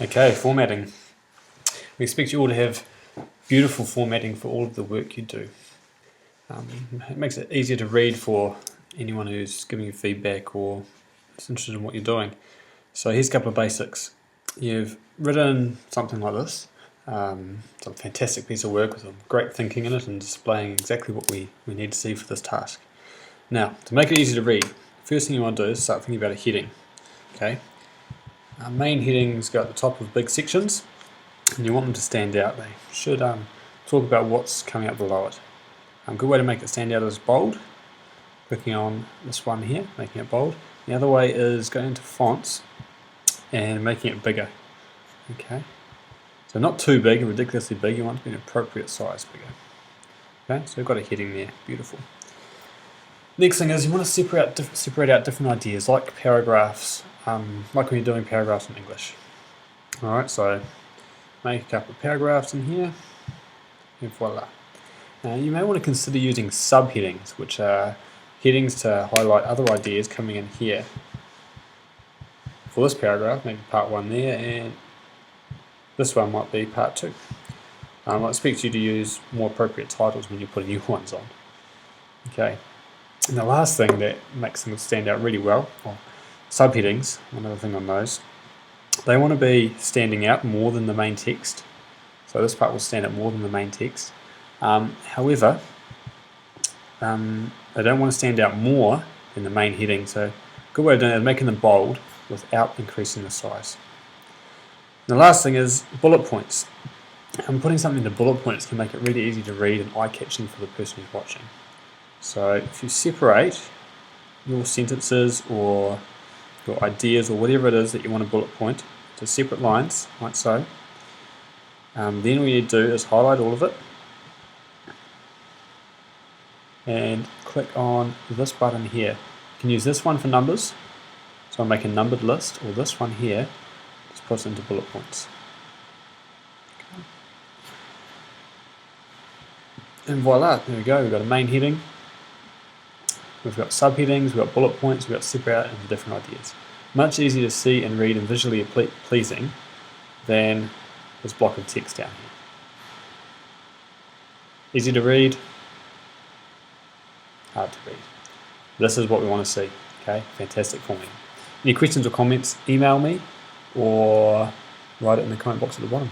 Okay, formatting. We expect you all to have beautiful formatting for all of the work you do. It makes it easier to read for anyone who's giving you feedback or is interested in what you're doing. So here's a couple of basics. You've written something like this. It's a fantastic piece of work with some great thinking in it and displaying exactly what we need to see for this task. Now, to make it easy to read, first thing you want to do is start thinking about a heading. Okay. Our main headings go at the top of big sections, and you want them to stand out. They should talk about what's coming up below it. A good way to make it stand out is bold. Clicking on this one here, making it bold. The other way is going into fonts and making it bigger. Okay, so not too big and ridiculously big. You want it to be an appropriate size bigger. Okay, so we've got a heading there. Beautiful. Next thing is you want to separate out different ideas, like paragraphs, like when you're doing paragraphs in English. All right, so make a couple of paragraphs in here, and voila. Now you may want to consider using subheadings, which are headings to highlight other ideas coming in here. For this paragraph, maybe part 1 there, and this one might be part 2. I expect you to use more appropriate titles when you put new ones on. Okay. And the last thing that makes them stand out really well, or subheadings, another thing on those, they want to be standing out more than the main text. So this part will stand out more than the main text. However, they don't want to stand out more than the main heading. So a good way of doing it is making them bold without increasing the size. And the last thing is bullet points. Putting something into bullet points can make it really easy to read and eye-catching for the person who's watching. So if you separate your sentences or your ideas or whatever it is that you want to bullet point to separate lines, like so, then what you need to do is highlight all of it and click on this button here. You can use this one for numbers, so I'll make a numbered list, or this one here, just put it into bullet points. Okay. And voila, there we go, we've got a main heading. We've got subheadings, we've got bullet points, we've got separate out into different ideas. Much easier to see and read and visually pleasing than this block of text down here. Easy to read, hard to read. This is what we want to see. Okay, fantastic formatting. Any questions or comments, email me or write it in the comment box at the bottom.